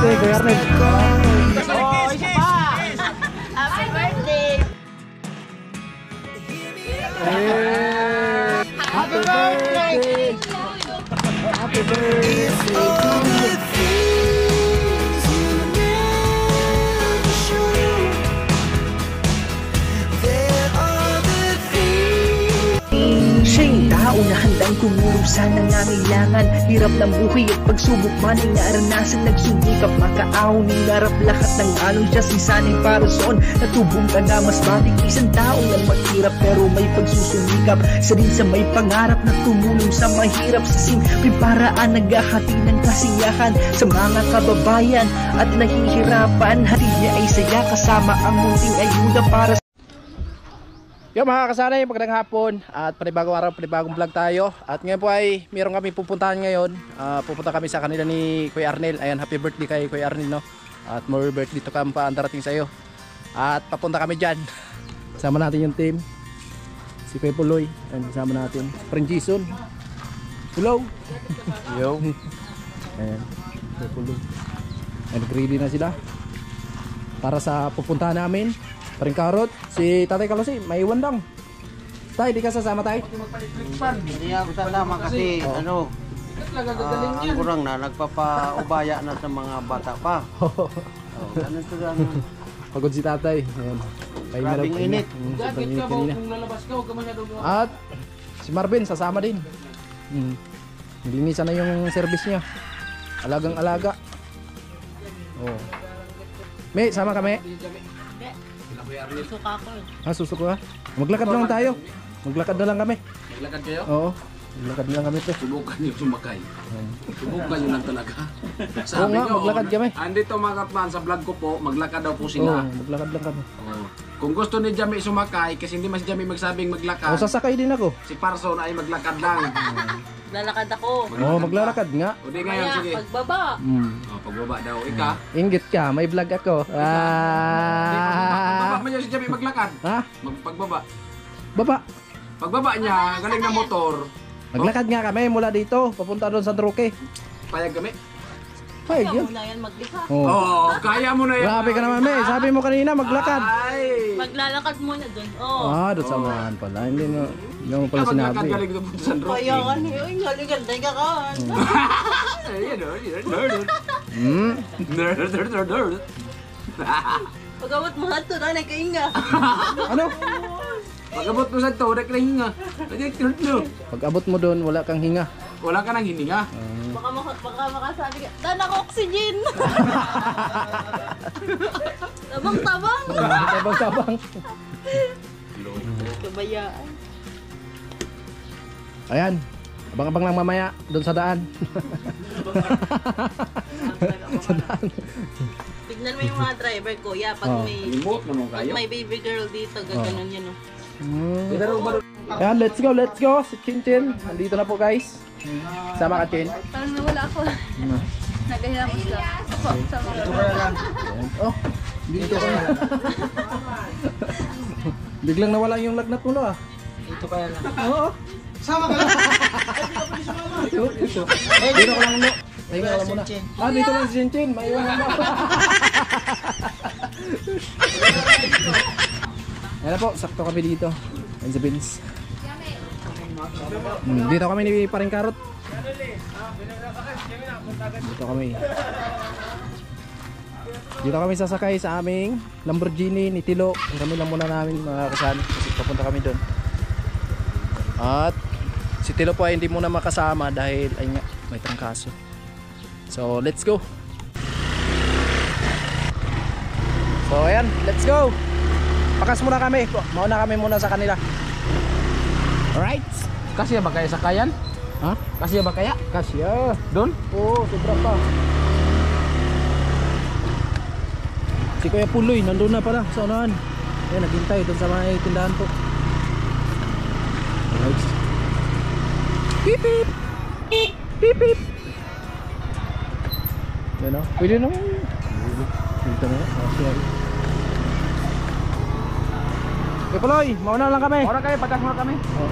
birthday, Kuya Arnel. Oh, isa pa! Happy birthday! Happy birthday! Happy birthday to you. Siya yung tao na handang tumulong sa nangangailangan. Hirap ng buhay at pagsubok man ay naranasan. Nagsumikap makaahon, hinarap lahat ng alon. Siya si sanay para soon, natubong ka na mas matig. Isang tao na maghirap pero may pagsusumikap. Sa din sa may pangarap na tumulong sa mahirap. Sa simpleng paraan naghahati ng kasiyahan sa mga kababayan at nahihirapan. Hati niya ay saya kasama ang munting ayuda para sa Yo mga kasanay, magandang hapon at panibagong araw, panibagong vlog tayo. At ngayon po ay meron kami pupuntahan ngayon. Pupunta kami sa kanila ni Kuya Arnel. Ayan, happy birthday kay Kuya Arnel, no? At more birthday to come pa ang darating sa iyo. At papunta kami dyan. Kasama natin yung team. Si Kuya Puloy. Ayan, kasama natin. Friend Jason. Hello. Yo. Ayan, Kuya Puloy. Ayan, ready na sila para sa pupuntahan namin. Paring Karot, si Tatay Kalosi, may iwan lang. Tay, di ka sasama, Tay? Hindi ako sasama kasi ano, ang kurang na, nagpapaubaya na sa mga bata pa. Ano ito ano? Pagod si Tatay. Ayan. Grabing init. Sobrang init kanina. At si Marvin, sasama din. Nilinisan na yung service niya. Alagang alaga. Oh. May, sama kami. Suka ko. Susuko ha? Maglakad lang tayo. Maglakad na lang kami. Maglakad kayo? Oo. Maglakad na lang kami, pre. Subukan nyo sumakay. Subukan nyo lang talaga. Oo nga, maglakad kami. Andito mga katman, sa vlog ko po, maglakad daw po sila. Oo, maglakad lang kami. Kung gusto ni Jami sumakay, kasi hindi mas Jami magsabing maglakad, O, sasakay din ako. si Parson ay maglakad lang. Lalakad ako. Oo, maglalakad nga. O di ngayon, sige. Pagbaba. Pagbaba daw. Ika. Inggit ka, may vlog ako. Pagbaba mo niya si Jami maglakad. Ha? Pagbaba. Baba. Pagbaba niya, galing na motor. Maglakad nga kami mula dito, papunta doon sa Roque. Payag kami. Payag yun. Muna yan maglika. Oo. Oh, kaya mo na yan. Grabe ka naman, May. Sabi mo kanina, maglakad. Ay. Maglalakad muna doon. Doon samahan pala. Hindi mo pala Maglakad sinabi. galing doon sa Roque. Kaya nga niyo, galing ka ka. Nerd. Pagawat mo hato na, nagkainga. Ano? Pag-abot mo sa to, rekrehinga. Pag abot mo doon, wala kang hinga. Wala ka nang hininga. Baka makasabi ka, tanak oxygen! Tabang-tabang! Tabang-tabang. Kabayaan. Ayan. Abang-abang lang mamaya doon sa daan. Sa daan. Tignan mo yung mga driver, kuya. Pag may baby girl dito, gaganon yun. Ayan, let's go. Si Chin. Nandito na po, guys. Sama ka, Chin. Parang nawala ako. Nagahilamos ka. Ako, sama ka. Oh, dito ka na. Biglang nawala yung lagnat mo, no, ah. Dito kaya lang. Oo. Sama ka lang. Dito ko lang, no. Pahinga ka lang muna. Dito lang si Chin. Maiwan lang ako. Ayan po, sakto kami dito. Ayan si Vince. Dito kami ni Paring Karot. Dito kami sasakay sa aming Lamborghini ni Tilo. Kami lang muna namin mga kasama kasi papunta kami doon. At si Tilo po ay hindi muna makasama dahil ay nga, may trangkaso. So let's go. So ayan, let's go. Pakas muna kami. Mauna kami muna sa kanila. Alright. Kasya ba kaya sa kayan? Ha? Kasya ba kaya? Kasya. Doon? Oo, sobra pa. Si Kuya Puloy, nandun na pala sa unahan. Ayan, naghintay doon sa mga tindahan po. Alright. Beep beep. Beep beep. Yan o. Pwede naman. Dito na. Kasya. Kuya Puloy, mauna lang kami. Ora kayo, patas muna kami. Oh.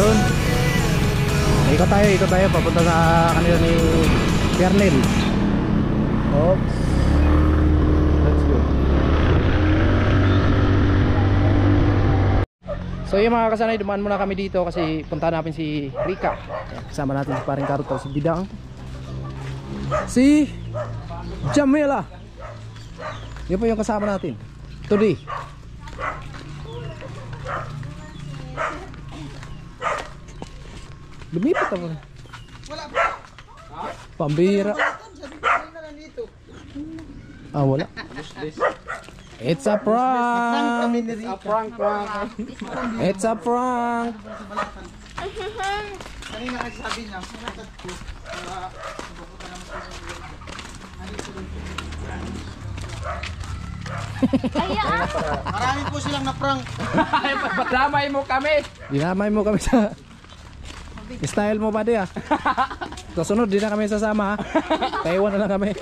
Yun. Ikot tayo. Papunta sa kanila ni Kernel. Oops. Let's go. So yung mga kasanay, dumaan muna kami dito kasi punta natin si Rika. Kasama natin si paring Karuto, si Bidang, si Jamila. Yun po yung kasama natin today. Lumipat ako. Wala pa. Pambira. Ah, wala. It's a prank. It's a prank. Kanina kasi sabi niya, marami po silang na-prank. Damay mo kami. Dinamay mo kami sa style mo ba diya? Kasunod, di na kami sasama ha. Taiwan na lang kami.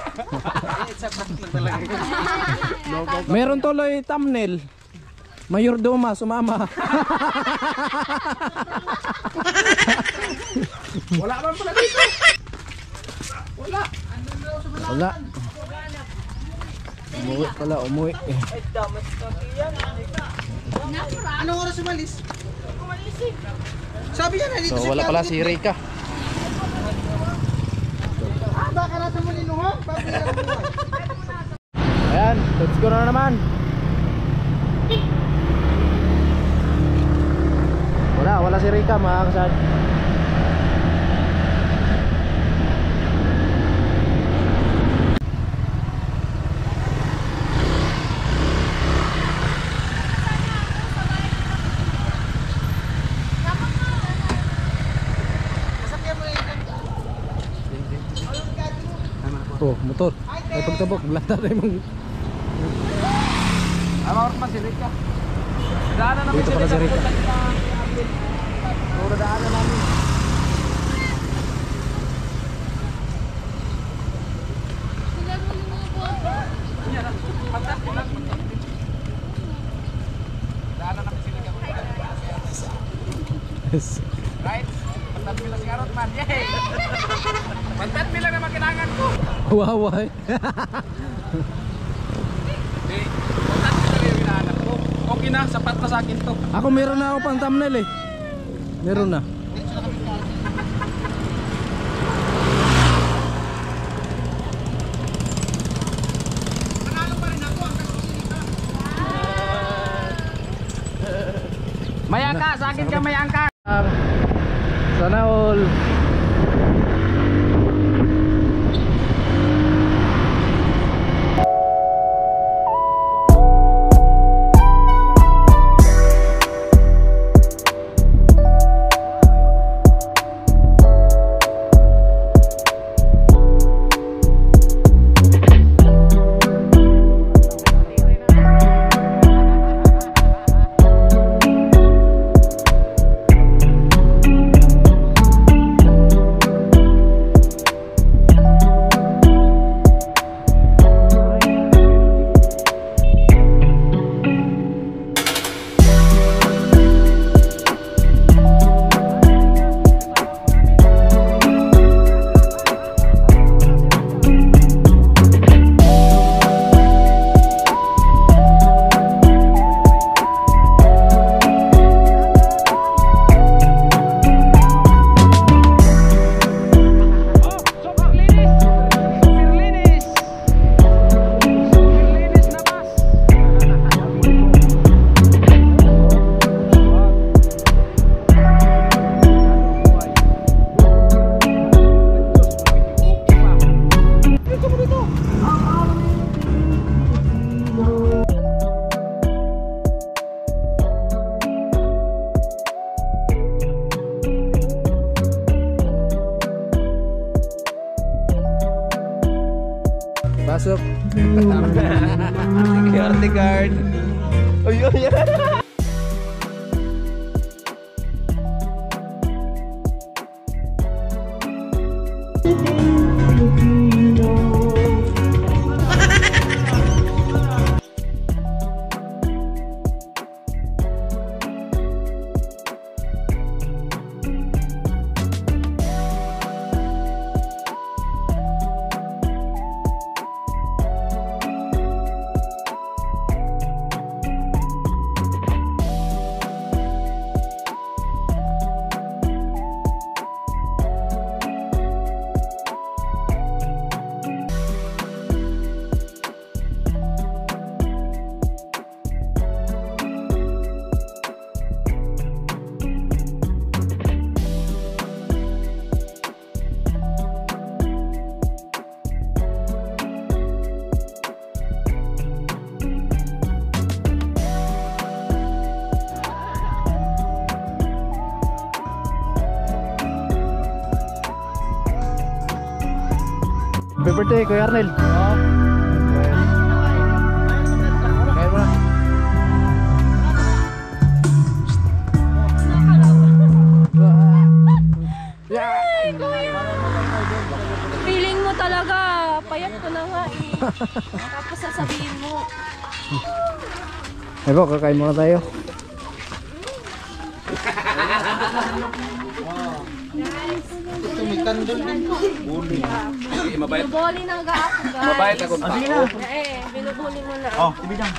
Meron tuloy thumbnail. Mayordoma, sumama. Wala man pala dito. Wala. Umuwi pala, umuwi. Anong oras umalis? Sabi niya na dito So wala pala si Rika. baka nasa Mulino ha? Ayan, let's go na naman. Wala si Rika mga kasal. Oh, motor. Ay pagtabok, blanda na yung... Ama oras man si Rika. Daanan namin Dito pala si Rika. Puro daanan namin. Daanan namin si Rika. Right? Pantat mila si Karot man. Yay! Pantat mila na makinangan ko. Waway. Pantat mila yung hinahanap ko. Okay na, sapat na sa akin to. Ako meron na ako pang thumbnail eh. Meron na. May angka, sa akin ka may angka. Sana all. Pasok. Security guard. birthday, Kuya Arnel. Kaya mo na. Feeling mo talaga, payat ko na nga eh. Tapos sasabihin mo. Ay po, kakain muna tayo. Ito may kandol din. Binubuli ng gaako, guys. Mabait ako pa. Binubuli mo na. Oh, tibidang.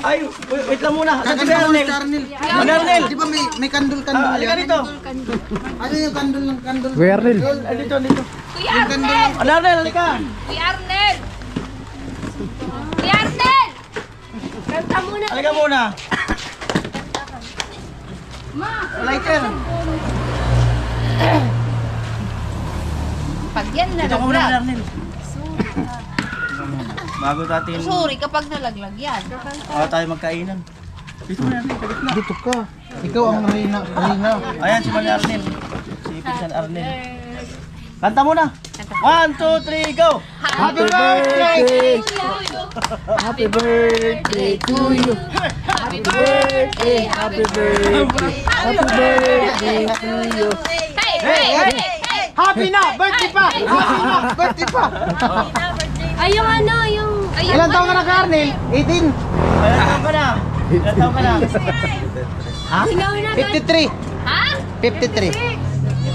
Ay, wait lang muna. Asan si Kandol, Arnel? Arnel. Di ba may kandol-kandol Halika yan? dito. Ano yung kandol ng kandol? Kuya Arnel. Dito, dito. Kuya Arnel! Arnel, halika. Kuya Arnel! Kuya Arnel! Kanta muna. Halika muna. Ma! Lighter. Pag yan Dito ko muna, nalaglag. Arnel. Bago natin Sorry kapag nalaglag yan. tayo magkainan. Dito muna, Arnel. Sa gitna. Dito ka. Ikaw ang Rina. Ayan, si Mali Arnel. Si Pinsan Arnel. Kanta muna. 1, 2, 3, go! Happy birthday! Happy birthday to you. Happy birthday! Happy birthday. Happy birthday to you. Hey! Hey! Hey! Happy na! Birthday pa! Happy na! Birthday pa! Ay, yung ano, yung... Ay, yung Ilan taon ka na, Arnel? 18? Ilan taon ka na? Ilan taon ka na? Ha? Sigaw na. 53. Ha? 53.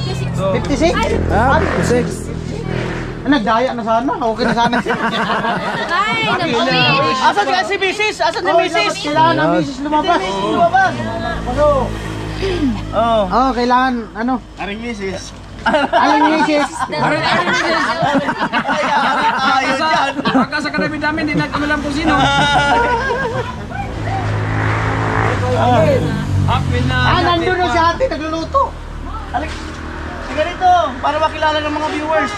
56. 56? Ah, 56. Nagdaya na sana. Okay na sana. Ay, nabuwi. Asan ka si Mrs.? Asan na Mrs.? Kailangan na misis lumabas. Lumabas. Oh. Oh, kailangan, ano? Aring Mrs. Aling misis. Ayun dyan. Pagka sa kadami namin, hindi na kami lang kung sino. Happy na. Nandun na si ate, nagluluto. Alik. Sige rito, para makilala ng mga viewers.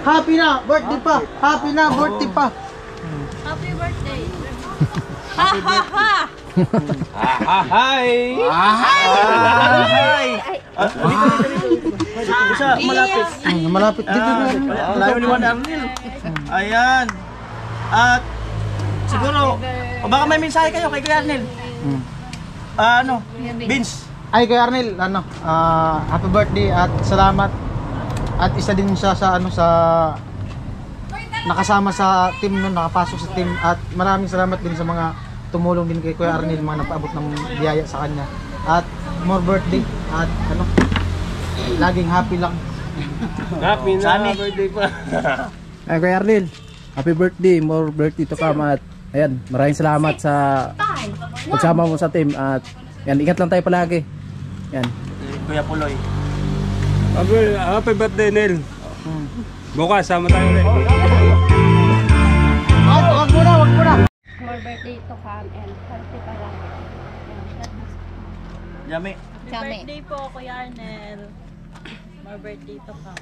Happy na, birthday pa. Happy na, birthday pa. Happy birthday. Ha ha ha. Hi! Hi! Dito sa malapit. Malapit dito na. Layo ni Juan Arnel. Ayan. At siguro, o baka may mensahe kayo kay Kuya Arnel. Ano? Vince. Ay, kay Arnel, ano, happy birthday at salamat. At isa din siya sa, ano, sa nakasama sa team nun, nakapasok sa team. At maraming salamat din sa mga tumulong din kay Kuya Arnel, mga napaabot ng biyaya sa kanya. At more birthday at ano, laging happy lang. Happy Sani. birthday pa. Ay, Kuya Arnel. Happy birthday. More birthday to come. At ayan, maraming salamat sa pagsama mo sa team. At yan, ingat lang tayo palagi. Yan. Kuya Puloy. Happy birthday, Nel. Bukas, sama tayo ulit. Wag muna, wag muna. More birthday to come and healthy pa lang. Yami. Kami. Birthday po, Kuya Arnel. More birthday to come.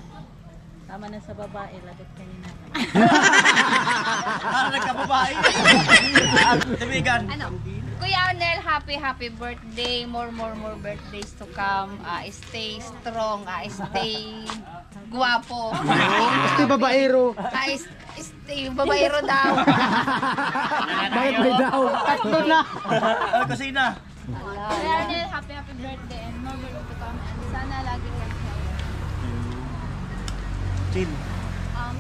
Tama na sa babae, lagot kanina. Para nagkababae. Tumigan. Ano? Kuya Arnel, happy birthday. More birthdays to come. Stay strong, stay guwapo. Stay babaero. Stay babaero daw. Bakit may daw? Tatlo na. Kusina. Kuya Arnel, happy birthday and more birthday to come. And sana lagi kang Chill.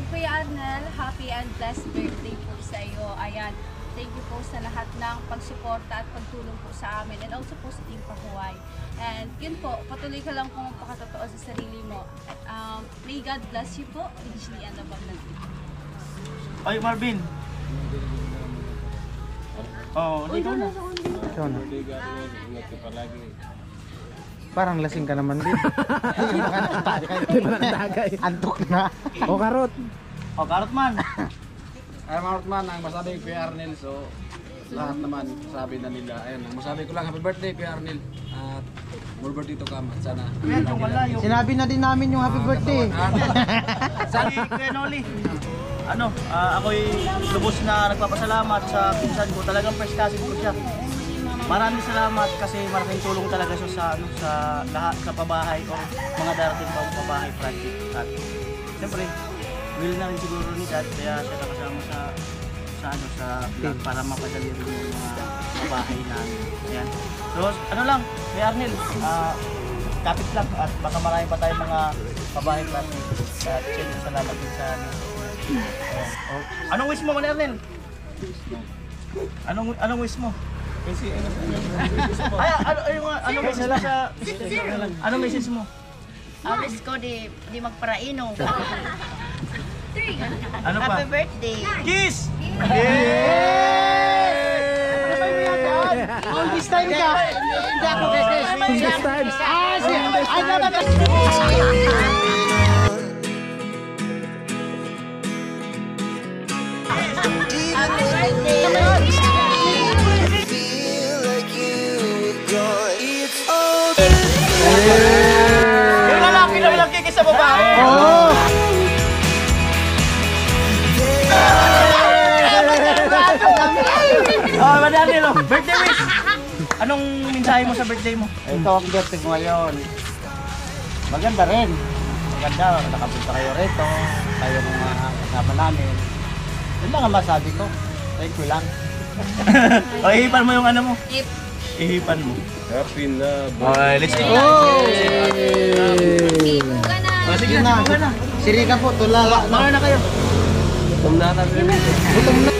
Kuya Arnel, happy and blessed birthday po sa iyo. Ayan, thank you po sa lahat ng pagsuporta at pagtulong po sa amin and also po sa Team Pahuway. And yun po, patuloy ka lang pong magpakatotoo sa sarili mo. At may God bless you po, richly and abundantly. Ay, Marvin. Oh, dito na. Ikaw na. Parang lasing ka naman din. Di ba nagtagay? Antok na. O karot. Oh, Karot man. Ay, Mount Man, ang masabi ko Kuya Arnel, so lahat naman sabi na nila. Ayun, ang masabi ko lang, happy birthday Kuya Arnel. At more birthday to come. At sana. Kuya, kung wala yung... Sinabi na din namin yung happy birthday. Sali, Kuya Noli. Ano, ako'y lubos na nagpapasalamat sa pinsan ko. Talagang first cousin ko siya. Maraming salamat kasi malaking tulong talaga siya sa ano sa lahat sa pabahay o mga darating pang pabahay project. At siyempre, will na rin siguro ni Dad kaya siya nakasama sa vlog para mapadali rin yung mga pabahay namin. Ayan. So ano lang, kay Arnel, kapit lang at baka marami pa tayong mga pabahay project. At siyempre salamat din sa amin. Oh. Anong wish mo, Arnel? Anong wish mo? Ay, anong message mo sa anong message mo? Alis ko di magparaino. Ano pa? Happy birthday. Kiss! All this time ka. Hindi ako business. This time. Ay, dapat Happy birthday. Yung lalaki na walang kikis sa babae. Oh! Oh, madali lo. Birthday wish. Anong mensahe mo sa birthday mo? Ito ang birthday ko ngayon. Maganda rin. Maganda, nakapunta kayo rito. Kayo mga kasama namin. Yun lang ang masabi ko. Thank you lang. O, ihipan mo yung ano mo. Hip. Ihipan mo. Happy na. Okay, let's go. Buka na. Oh, sige na, sige na. Sirika po, tulala. Mga na kayo. Tumnatan rin. Gutom na.